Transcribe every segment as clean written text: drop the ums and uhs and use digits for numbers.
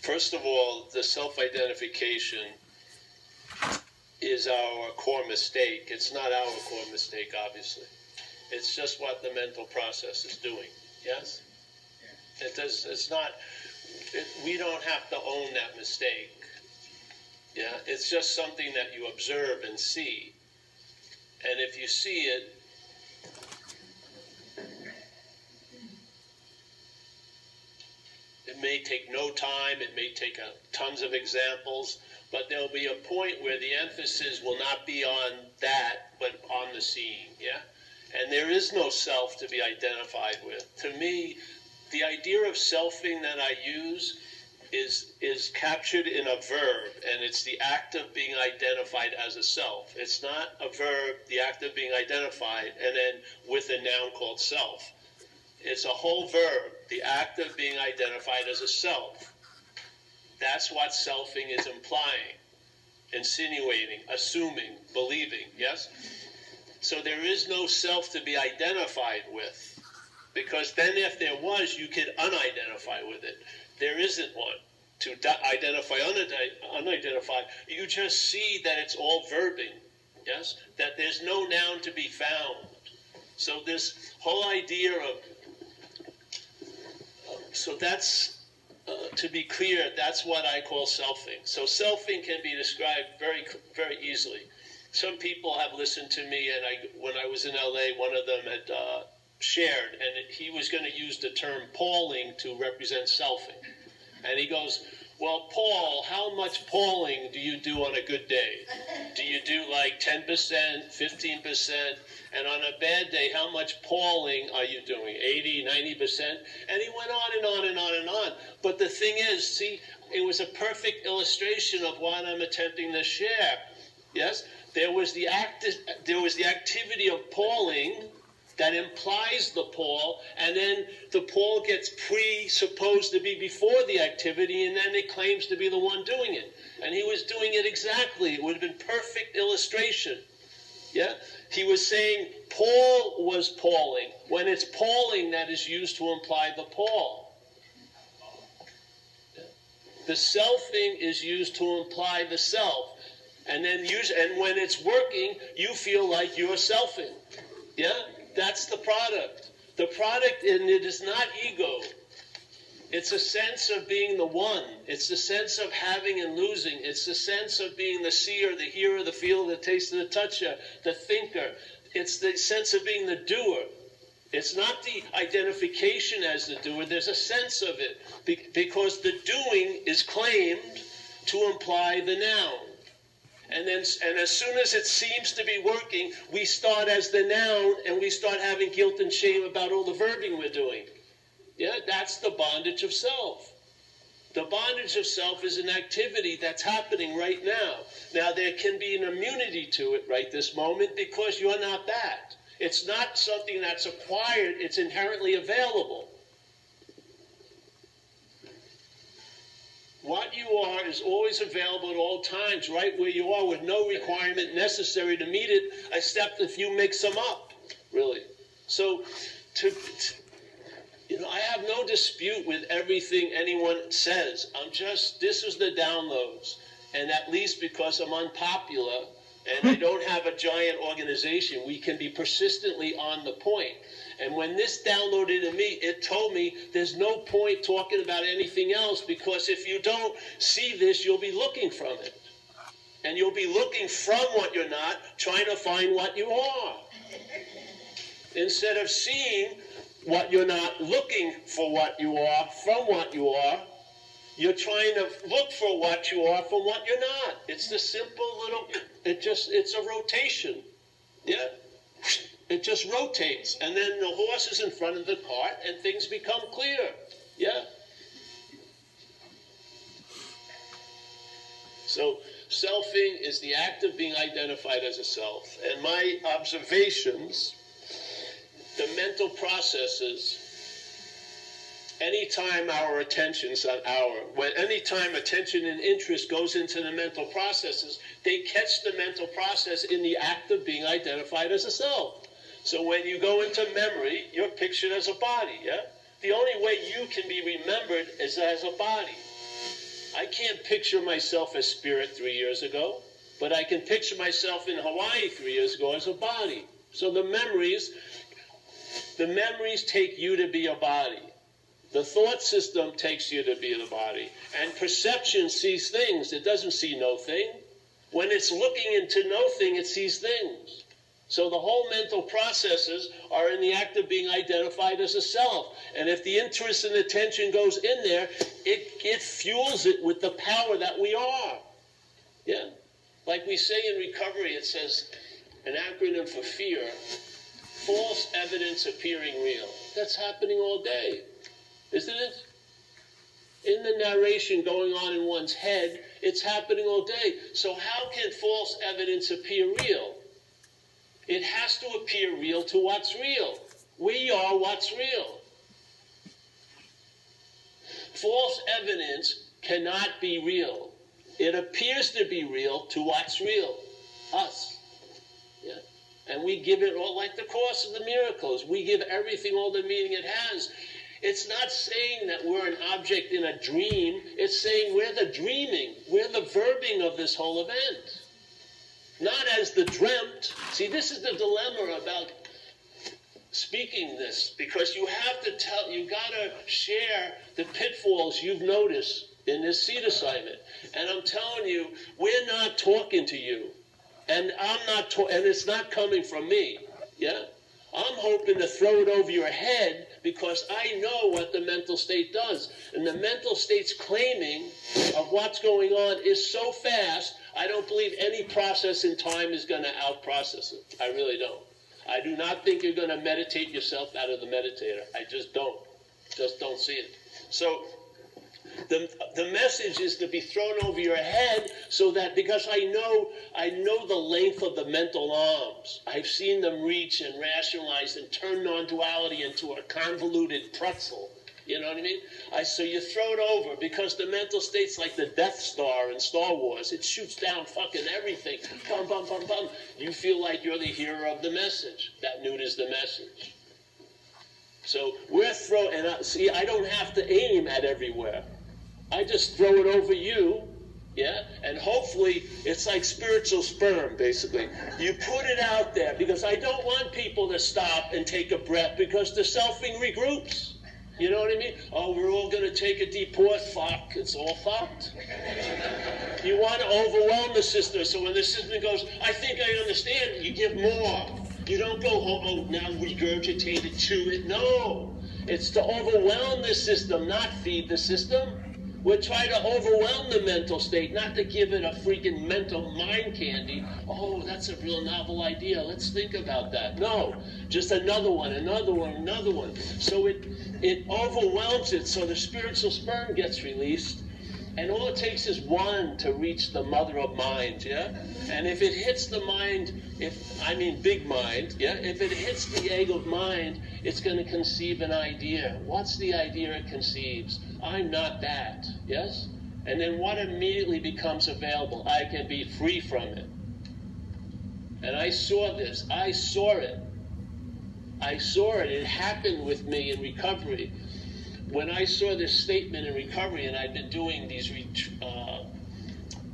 First of all, the self-identification is our core mistake. It's not our core mistake, obviously. It's just what the mental process is doing. Yes? Yeah. It's not, we don't have to own that mistake. Yeah? It's just something that you observe and see. And if you see it, it may take no time, it may take tons of examples, but there'll be a point where the emphasis will not be on that, but on the seeing, yeah? And there is no self to be identified with. To me, the idea of selfing that I use is captured in a verb, and it's the act of being identified as a self. It's not a verb, the act of being identified, and then with a noun called self. It's a whole verb, the act of being identified as a self. That's what selfing is implying, insinuating, assuming, believing, yes? So there is no self to be identified with, because then if there was, you could unidentify with it. There isn't one to identify unidentified. You just see that it's all verbing, yes? That there's no noun to be found. So this whole idea of, so that's, to be clear, that's what I call selfing. So selfing can be described very, very easily. Some people have listened to me, and when I was in LA, one of them had shared, and he was going to use the term Pauling to represent selfing. And he goes, well, Paul, how much Pauling do you do on a good day? Do you do like 10%, 15%? And on a bad day, how much Pauling are you doing? 80, 90%? And he went on and on and on and on. But the thing is, see, it was a perfect illustration of what I'm attempting to share. Yes? There was the activity of Pauling that implies the Paul, and then the Paul gets presupposed to be before the activity, and then it claims to be the one doing it. And he was doing it exactly. It would have been perfect illustration. Yeah? He was saying Paul was Pauling, when it's Pauling that is used to imply the Paul. The selfing is used to imply the self. And then and when it's working, you feel like you're selfing. Yeah? That's the product. The product, and it is not ego. It's a sense of being the one. It's the sense of having and losing. It's the sense of being the seer, the hearer, the feeler, the taster, the toucher, the thinker. It's the sense of being the doer. It's not the identification as the doer. There's a sense of it because the doing is claimed to imply the noun. And as soon as it seems to be working, we start as the noun and we start having guilt and shame about all the verbing we're doing. Yeah, that's the bondage of self. The bondage of self is an activity that's happening right now. Now, there can be an immunity to it right this moment because you're not that. It's not something that's acquired. It's inherently available. What you are is always available at all times, right where you are, with no requirement necessary to meet it, except if you mix them up, really. So, I have no dispute with everything anyone says. This is the downloads. And at least because I'm unpopular and I don't have a giant organization, we can be persistently on the point. And when this downloaded in me, it told me there's no point talking about anything else, because if you don't see this, you'll be looking from it. And you'll be looking from what you're not, trying to find what you are. Instead of seeing what you're not, looking for what you are from what you are, you're trying to look for what you are from what you're not. It's the simple little, it's a rotation. Yeah? It just rotates, and then the horse is in front of the cart, and things become clear. Yeah? So, selfing is the act of being identified as a self. And my observations, the mental processes, anytime our attention's on anytime attention and interest goes into the mental processes, they catch the mental process in the act of being identified as a self. So when you go into memory, you're pictured as a body, yeah? The only way you can be remembered is as a body. I can't picture myself as spirit 3 years ago, but I can picture myself in Hawaii 3 years ago as a body. So the memories take you to be a body. The thought system takes you to be the body. And perception sees things. It doesn't see no thing. When it's looking into no thing, it sees things. So the whole mental processes are in the act of being identified as a self. And if the interest and attention goes in there, it fuels it with the power that we are. Yeah? Like we say in recovery, it says, an acronym for fear, false evidence appearing real. That's happening all day, isn't it? In the narration going on in one's head, it's happening all day. So how can false evidence appear real? It has to appear real to what's real. We are what's real. False evidence cannot be real. It appears to be real to what's real. Us. Yeah? And we give it all, like the Course of the Miracles. We give everything all the meaning it has. It's not saying that we're an object in a dream. It's saying we're the dreaming. We're the verbing of this whole event. Not as the dreamt. See, this is the dilemma about speaking this, because you have to tell, you gotta share the pitfalls you've noticed in this seed assignment. And I'm telling you, we're not talking to you. And and it's not coming from me. Yeah? I'm hoping to throw it over your head because I know what the mental state does. And the mental state's claiming of what's going on is so fast, I don't believe any process in time is going to out-process it. I really don't. I do not think you're going to meditate yourself out of the meditator. I just don't. Just don't see it. So the message is to be thrown over your head so that, because I know the length of the mental arms. I've seen them reach and rationalize and turn non-duality into a convoluted pretzel. You know what I mean? So you throw it over because the mental state's like the Death Star in Star Wars. It shoots down fucking everything. Bum, bum, bum, bum. You feel like you're the hero of the message. That newt is the message. So we're throwing, and I don't have to aim at everywhere. I just throw it over you, yeah? And hopefully it's like spiritual sperm, basically. You put it out there because I don't want people to stop and take a breath because the selfing regroups. You know what I mean? Oh, we're all going to take a deep pause. Fuck, it's all fucked. You want to overwhelm the system. So when the system goes, I think I understand, you give more. You don't go, oh, now regurgitate it, chew it. No. It's to overwhelm the system, not feed the system. We're trying to overwhelm the mental state, not to give it a freaking mental mind candy. Oh, that's a real novel idea. Let's think about that. No, just another one, another one, another one. So it overwhelms it, so the spiritual sperm gets released. And all it takes is one to reach the mother of mind, yeah? And if it hits the mind, big mind, yeah? If it hits the egg of mind, it's going to conceive an idea. What's the idea it conceives? I'm not that, yes? And then what immediately becomes available? I can be free from it. And I saw this. I saw it. It happened with me in recovery. When I saw this statement in recovery, and I've been doing these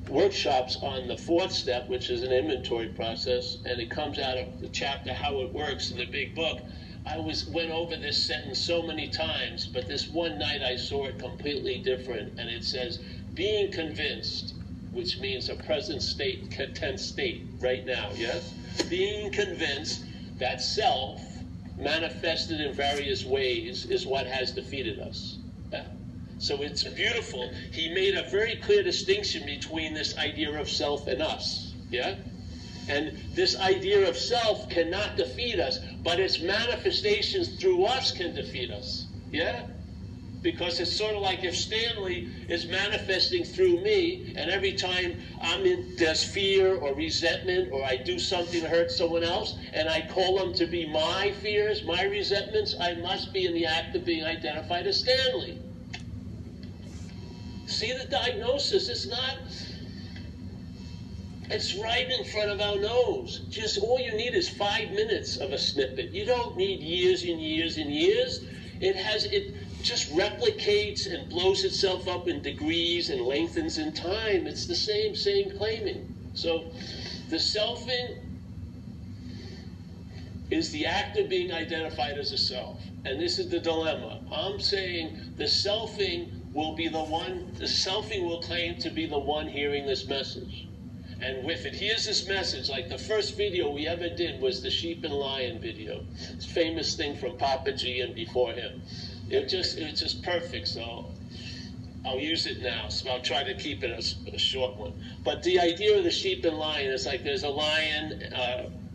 workshops on the fourth step, which is an inventory process, and it comes out of the chapter How It Works in the big book, I went over this sentence so many times, but this one night I saw it completely different, and it says, being convinced, which means a present state, tense state, right now, yes? Being convinced that self, manifested in various ways, is what has defeated us. Yeah. So it's beautiful. He made a very clear distinction between this idea of self and us. Yeah? And this idea of self cannot defeat us, but its manifestations through us can defeat us. Yeah? Because it's sort of like if Stanley is manifesting through me, and every time there's fear or resentment, or I do something to hurt someone else, and I call them to be my fears, my resentments, I must be in the act of being identified as Stanley. See the diagnosis? It's right in front of our nose. Just all you need is 5 minutes of a snippet. You don't need years and years and years. just replicates and blows itself up in degrees and lengthens in time. It's the same claiming. So the selfing is the act of being identified as a self. And this is the dilemma. I'm saying the selfing will be the one, the selfing will claim to be the one hearing this message. And if it hears this message, like the first video we ever did was the sheep and lion video. It's a famous thing from Papa G and before him. It was just perfect, so I'll use it now. So I'll try to keep it a short one. But the idea of the sheep and lion is like there's a lion,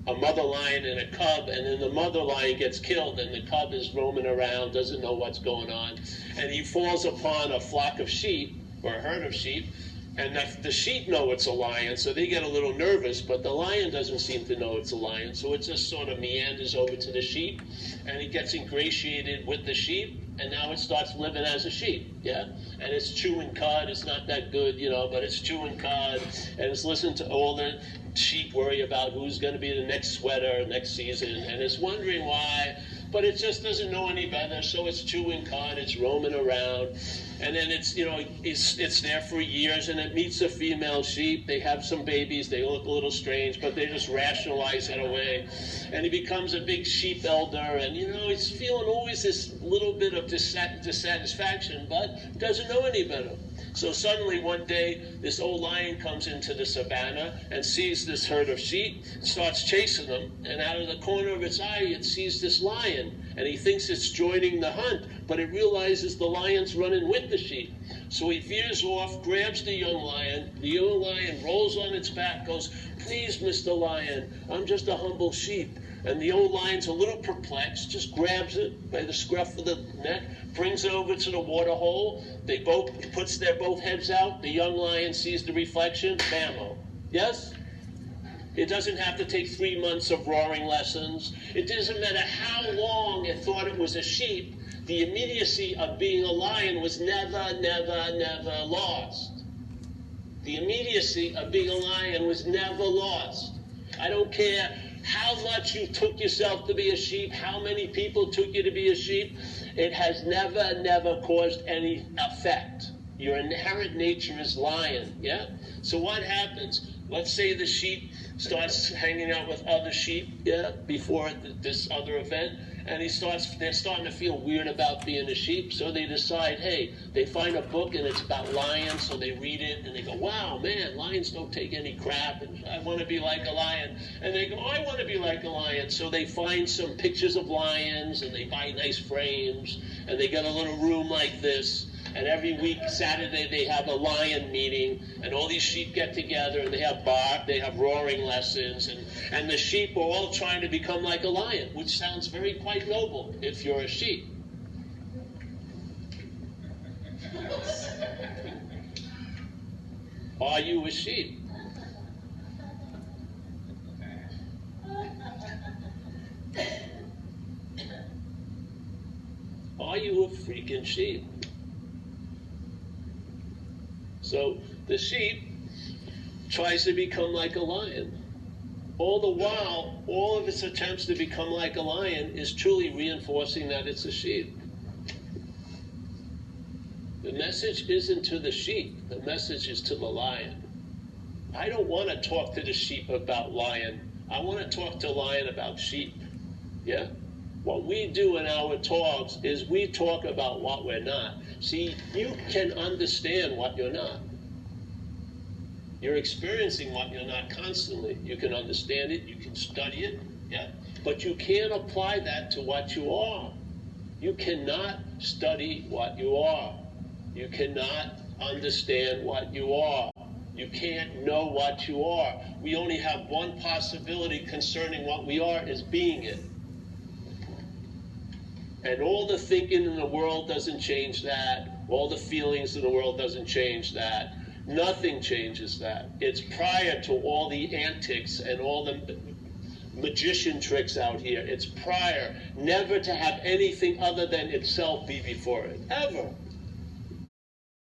a mother lion and a cub, and then the mother lion gets killed and the cub is roaming around, doesn't know what's going on, and he falls upon a flock of sheep or a herd of sheep, and the sheep know it's a lion, so they get a little nervous, but the lion doesn't seem to know it's a lion, so it just sort of meanders over to the sheep, and it gets ingratiated with the sheep, and now it starts living as a sheep, yeah? And it's chewing cud. It's not that good, but it's chewing cud, and it's listening to all the sheep worry about who's going to be the next sweater next season, and it's wondering why, but it just doesn't know any better, so it's chewing cud, it's roaming around, and then it's there for years, and it meets a female sheep. They have some babies, they look a little strange, but they just rationalize it away, and he becomes a big sheep elder, and he's feeling always this little bit of dissatisfaction, but doesn't know any better. So suddenly one day, this old lion comes into the savannah and sees this herd of sheep, starts chasing them, and out of the corner of its eye, it sees this lion, and he thinks it's joining the hunt, but it realizes the lion's running with the sheep. So he veers off, grabs the young lion rolls on its back, goes, "Please, Mr. Lion, I'm just a humble sheep." And the old lion's a little perplexed, just grabs it by the scruff of the neck, brings it over to the water hole. Puts their both heads out. The young lion sees the reflection, bammo. Yes? It doesn't have to take 3 months of roaring lessons. It doesn't matter how long it thought it was a sheep. The immediacy of being a lion was never lost. The immediacy of being a lion was never lost. I don't care how much you took yourself to be a sheep, how many people took you to be a sheep, it has never caused any effect. Your inherent nature is lion, yeah? So what happens? Let's say the sheep starts hanging out with other sheep, yeah, before this other event, and they're starting to feel weird about being a sheep, so they decide, hey, they find a book and it's about lions, so they read it and they go, wow, man, lions don't take any crap, and I want to be like a lion. And they go, I want to be like a lion. So they find some pictures of lions and they buy nice frames and they get a little room like this. And every week, Saturday, they have a lion meeting, and all these sheep get together, and they have roaring lessons, and the sheep are all trying to become like a lion, which sounds quite noble if you're a sheep. Are you a sheep? Are you a freaking sheep? So the sheep tries to become like a lion. All the while, all of its attempts to become like a lion is truly reinforcing that it's a sheep. The message isn't to the sheep. The message is to the lion. I don't want to talk to the sheep about lion. I want to talk to lion about sheep. Yeah? What we do in our talks is we talk about what we're not. See, you can understand what you're not. You're experiencing what you're not constantly. You can understand it, you can study it, yeah? But you can't apply that to what you are. You cannot study what you are. You cannot understand what you are. You can't know what you are. We only have one possibility concerning what we are, is being it. And all the thinking in the world doesn't change that. All the feelings in the world doesn't change that. Nothing changes that. It's prior to all the antics and all the magician tricks out here. It's prior. Never to have anything other than itself be before it. Ever.